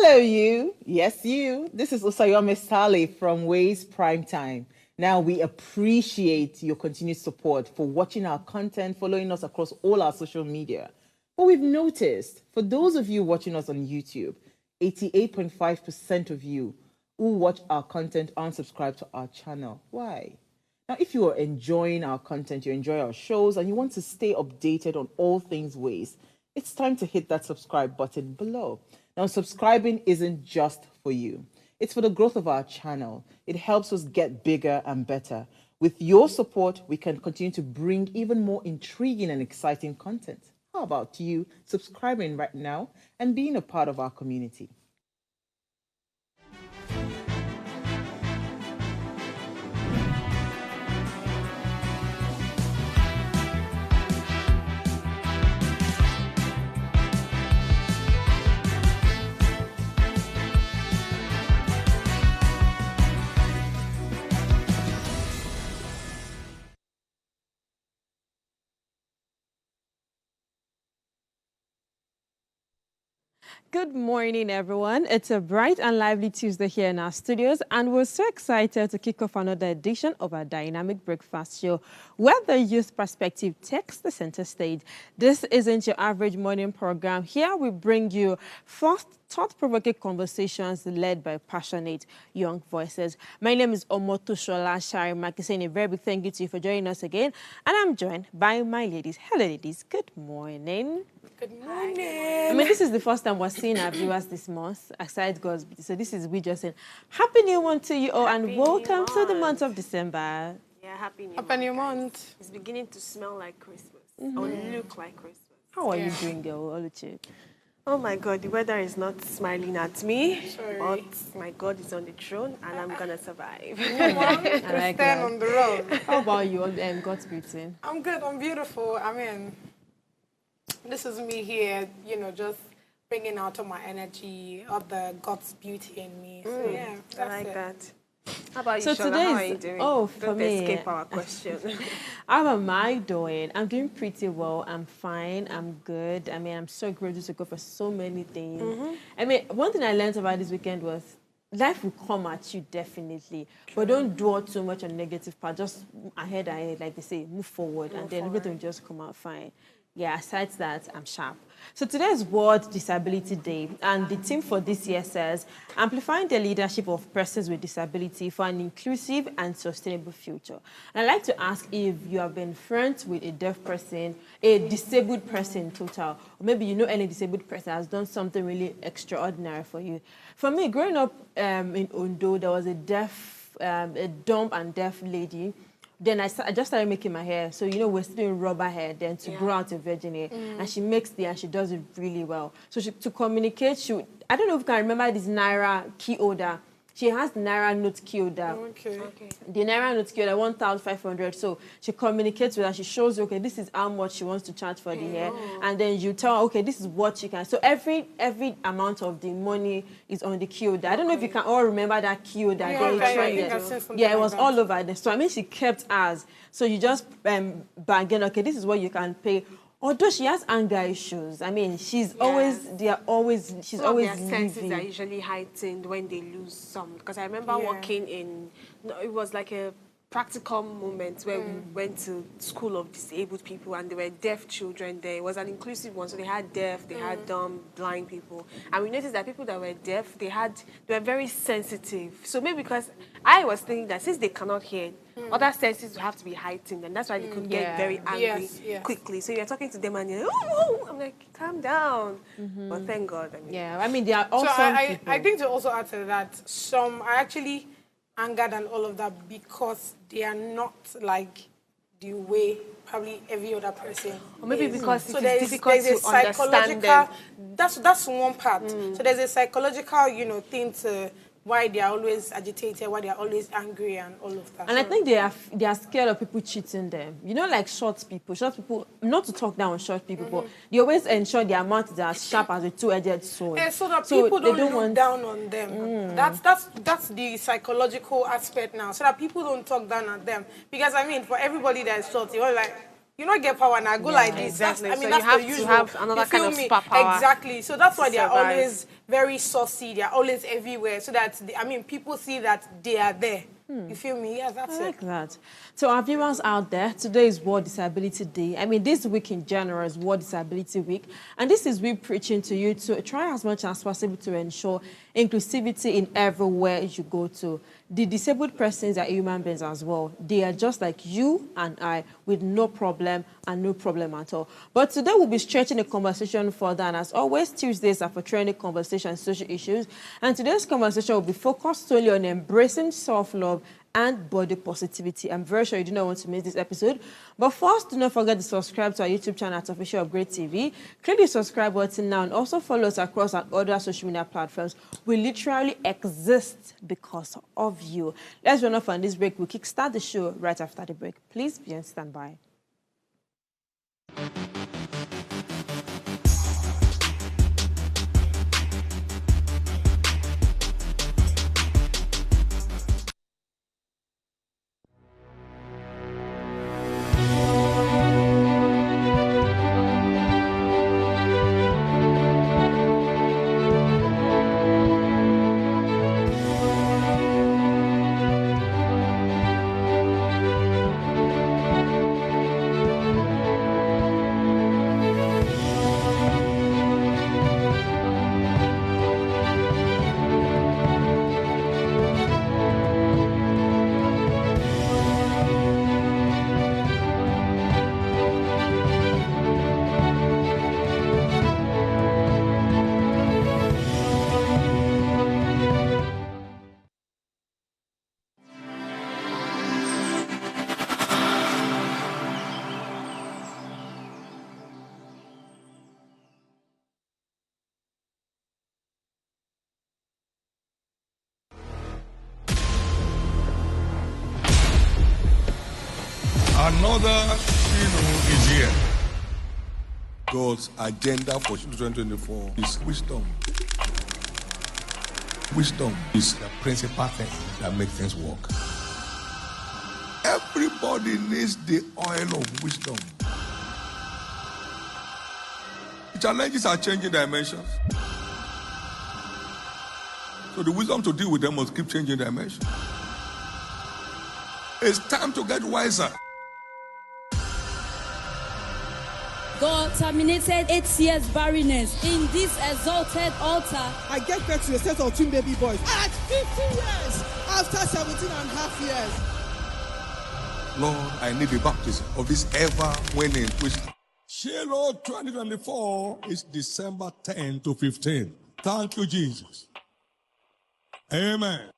Hello, you. Yes, you. This is Usayome Sale from Ways Prime Time. Now, we appreciate your continued support for watching our content, following us across all our social media. But we've noticed, for those of you watching us on YouTube, 88.5% of you who watch our content aren't subscribed to our channel. Why? Now, if you are enjoying our content, you enjoy our shows, and you want to stay updated on all things Ways, it's time to hit that subscribe button below. Now, subscribing isn't just for you. It's for the growth of our channel. It helps us get bigger and better. With your support, we can continue to bring even more intriguing and exciting content. How about you subscribing right now and being a part of our community? Good morning, everyone. It's a bright and lively Tuesday here in our studios, and we're so excited to kick off another edition of our dynamic breakfast show, where the youth perspective takes the center stage. This isn't your average morning program. Here we bring you first thought-provoking conversations led by passionate young voices. My name is Omotoshola Shari Maki, saying a very big thank you to you for joining us again, and I'm joined by my ladies. Hello, ladies. Good morning. Good morning. I mean, this is the first time we're seeing our viewers this month, aside God's beauty. So this is we just saying, Happy New Month to you all, and welcome to the month of December. Yeah, Happy New Month. It's beginning to smell like Christmas, or look like Christmas. How are you doing, girl, Oluchi? Oh my God, the weather is not smiling at me, Sorry. but my God is on the throne, and I'm gonna survive. I like that. stand on the road. How about you, God's beauty? I'm good. I'm beautiful. I mean, this is me here, just bringing out all my energy, all the God's beauty in me. So, yeah, that's I like it. that. How about you, So Shola? today How are is- you doing? oh, for Don't me- escape our question. How am I doing? I'm doing pretty well. I'm fine. I'm good. I mean, I'm so grateful to go for so many things. I mean, one thing I learned about this weekend was life will come at you definitely, but don't dwell too much on negative part. Just ahead, like they say, move forward, and then everything will just come out fine. Yeah, aside that, I'm sharp. So today is World Disability Day, and the theme for this year says, amplifying the leadership of persons with disability for an inclusive and sustainable future. And I'd like to ask if you have been friends with a deaf person, a disabled person in total, or maybe you know any disabled person has done something really extraordinary for you. For me, growing up in Ondo, there was a dumb and deaf lady. Then I just started making my hair. So, we're still doing rubber hair then to grow out a virgin hair. And she makes and she does it really well. So to communicate, I don't know if you can remember this Naira key holder. She has the Naira note key holder. Okay. Okay. The Naira note key holder, 1,500. So she communicates with her. She shows you, okay, this is how much she wants to charge for the hair. And then you tell her, okay, this is what she can. So every amount of the money is on the key holder. I don't know if you can all remember that key holder. Yeah, Then you okay, trend I think it. I've seen something Yeah, it like was that. all over there. So I mean, she kept ours. So you just bargain, okay, this is what you can pay. Although she has anger issues, I mean, she's always Some of their senses living. are usually heightened when they lose some. Because I remember working in, it was like a practical moment where we went to school of disabled people, and there were deaf children there. It was an inclusive one, so they had deaf, they had dumb, blind people. And we noticed that people that were deaf, they were very sensitive. So maybe because I was thinking that since they cannot hear, other senses will have to be heightened, and that's why they could get very angry Yes. quickly. So you're talking to them and you're, oh, I'm like, calm down. But thank God. I mean, Yeah, I mean, there are So also I think to also add to that, some are actually angered and all of that because they are not like the way probably every other person. Or maybe is. because so it there's, is difficult there's a to understand psychological. them. That's one part. So there's a psychological, thing to why they are always agitated, why they are always angry, and all of that. and I think they are scared of people cheating them. Like short people, not to talk down on short people, but they always ensure their mouth is as sharp as a two-edged sword. Yeah, so that people don't look want down on them. That's the psychological aspect now. So that people don't talk down on them. Because I mean, for everybody that is short, you're like, you not get power now, go like this. Exactly. That's, I mean, So that's you have the to usual. have another You feel kind of me? superpower Exactly. So that's why to they are survive. always very saucy. They're always everywhere, so that people see that they are there. You feel me? Yes, that's I like it. that. So our viewers out there, today is World Disability Day. This week in general is World Disability Week. And this is we preaching to you to try as much as possible to ensure inclusivity in everywhere you go to. The disabled persons are human beings as well. They are just like you and I, with no problem and no problem at all. But today we'll be stretching the conversation further. And as always, Tuesdays are for training conversation and social issues. And today's conversation will be focused solely on embracing self-love and body positivity. I'm very sure you do not want to miss this episode. But first, do not forget to subscribe to our YouTube channel at Official Upgrade TV. Click the subscribe button now and also follow us across our other social media platforms. We literally exist because of you. Let's run off on this break. We'll kickstart the show right after the break. Please be on standby. Another is here. God's agenda for 2024 is wisdom. Wisdom is the principal thing that makes things work. Everybody needs the oil of wisdom. The challenges are changing dimensions. So the wisdom to deal with them must keep changing dimensions. It's time to get wiser. God terminated 8 years barrenness in this exalted altar. I get back to a set of twin baby boys at 50 years after 17 and a half years. Lord, I need the baptism of this ever-winning wisdom. Shiloh 2024 is December 10 to 15. Thank you, Jesus. Amen.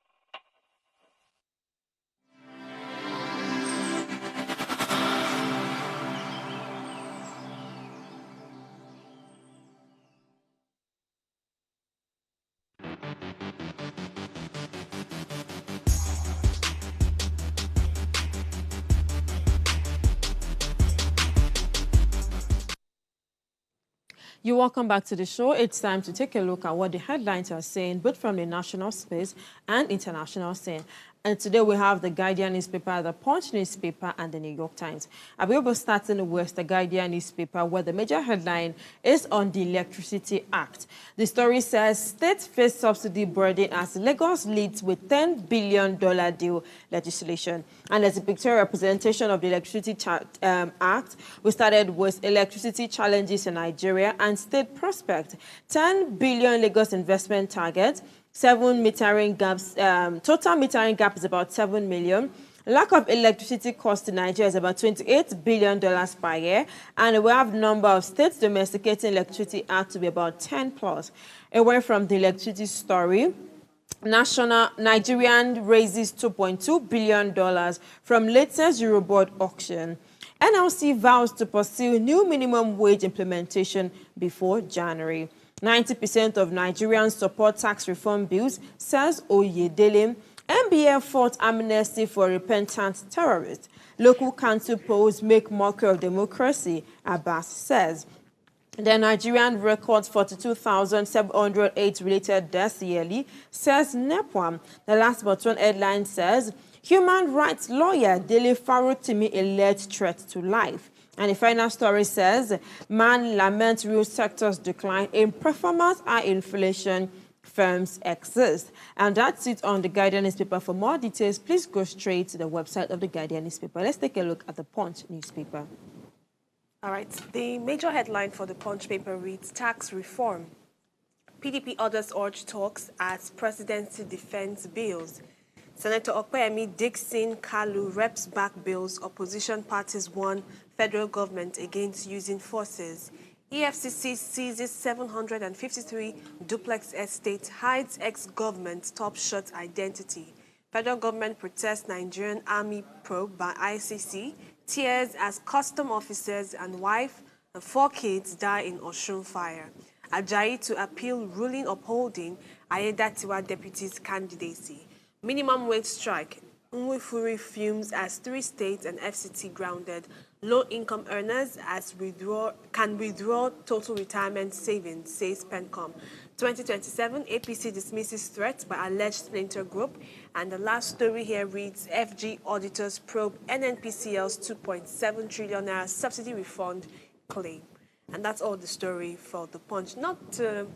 You're welcome back to the show. It's time to take a look at what the headlines are saying, both from the national space and international scene. And today we have the Guardian newspaper, the Punch newspaper, and the New York Times. I'll be able to start in with the Guardian newspaper, where the major headline is on the Electricity Act. The story says, states face subsidy burden as Lagos leads with $10 billion deal legislation. And as a pictorial representation of the Electricity Act, we started with electricity challenges in Nigeria and state prospect. 10 billion Lagos investment target. 7 metering gaps, total metering gap is about 7 million. Lack of electricity cost in Nigeria is about $28 billion per year. And we have the number of states domesticating Electricity Act to be about 10 plus. Away from the electricity story, Nigerian raises $2.2 billion from latest Euroboard auction. NLC vows to pursue new minimum wage implementation before January. 90% of Nigerians support tax reform bills, says Oyedele. MBF fought amnesty for repentant terrorists. Local council polls make mockery of democracy, Abbas says. The Nigerian records 42,708 related deaths yearly, says NEPWAM. The last but one headline says, human rights lawyer Dele Farotimi alleged threat to life. And the final story says, man laments real sector's decline in performance and inflation firms exist. And that's it on the Guardian newspaper. For more details, please go straight to the website of the Guardian newspaper. Let's take a look at the Punch newspaper. All right. The major headline for the Punch paper reads, Tax Reform. PDP others urge talks as presidency defends bills. Senator Okpeyemi Dixon Kalu reps back bills. Opposition parties warn federal government against using forces. EFCC seizes 753 duplex estate, hides ex-government top shot identity. Federal government protests Nigerian army probe by ICC. Tears as custom officers and wife and 4 kids die in Osun fire. Ajayi to appeal ruling upholding Ayedatiwa deputy's candidacy. Minimum wage strike. Nwifuri fumes as 3 states and FCT grounded. Low-income earners can withdraw total retirement savings, says PENCOM. 2027, APC dismisses threats by alleged splinter group. And the last story here reads, FG auditors probe NNPCL's 2.7 trillion naira subsidy refund claim. And that's all the story for the Punch. Not to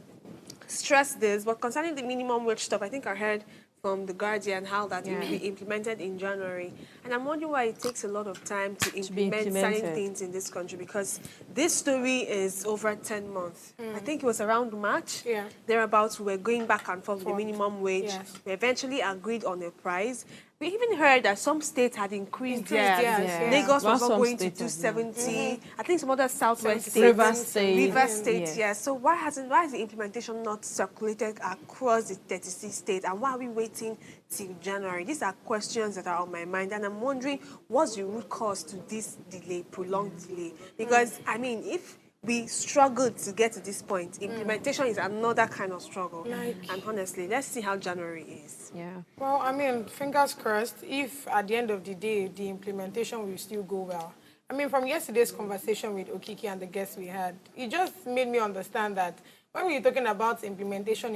stress this, but concerning the minimum wage stuff, I think I heard from the Guardian how that it will be implemented in January. And I'm wondering why it takes a lot of time to implement certain things in this country, because this story is over 10 months. I think it was around March. Thereabouts, we were going back and forth with the minimum wage. We eventually agreed on a price. We even heard that some states had increased theirs. Lagos was not going to 270. I think some other southwest states. River State, yes. So why is the implementation not circulated across the 36 states? And why are we waiting till January? These are questions that are on my mind. And I'm wondering, what's the root cause to this delay, prolonged delay? Because, I mean, if we struggled to get to this point, implementation is another kind of struggle. And honestly, let's see how January is. Well, I mean, fingers crossed, if at the end of the day, the implementation will still go well. I mean, from yesterday's conversation with Okiki and the guests we had, it just made me understand that when we're talking about implementation,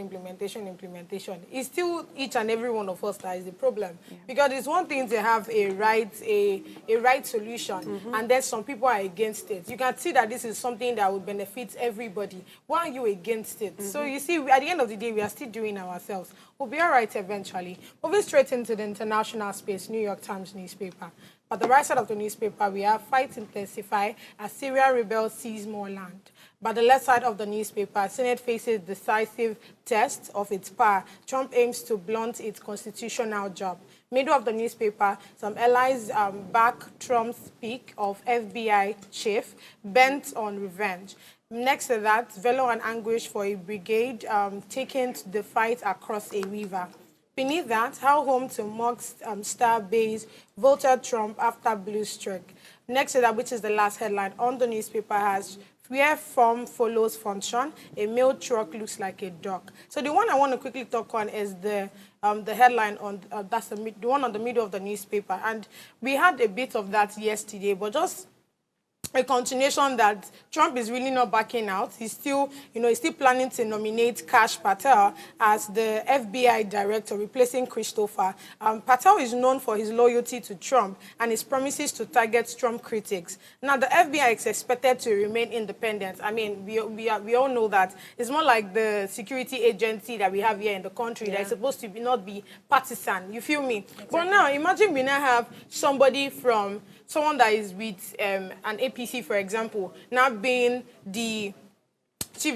it's still each and every one of us that is the problem. Because it's one thing to have a right solution, and then some people are against it. You can see that this is something that would benefit everybody. Why are you against it? So you see, at the end of the day, we are still doing ourselves. We'll be all right eventually. Moving straight into the international space, New York Times newspaper. But the right side of the newspaper, we have fights intensify as Syrian rebels seize more land. But the left side of the newspaper, Senate faces decisive test of its power. Trump aims to blunt its constitutional job. Middle of the newspaper, some allies back Trump's pick of FBI chief, bent on revenge. Next to that, Velo and anguish for a brigade taken to the fight across a river. Beneath that, how home to Musk's star base voted Trump after blue streak. Next to that, which is the last headline on the newspaper, has where form follows function, a mail truck looks like a duck. So the one I want to quickly talk on is the headline on that's the one on the middle of the newspaper, and we had a bit of that yesterday, but just a continuation that Trump is really not backing out. He's still, he's still planning to nominate Kash Patel as the FBI director, replacing Christopher. Patel is known for his loyalty to Trump and his promises to target Trump critics. Now, the FBI is expected to remain independent. I mean, we all know that. It's more like the security agency that we have here in the country that is supposed to not be partisan. You feel me? Exactly. But now, imagine we now have someone that is with an APC, for example, now being the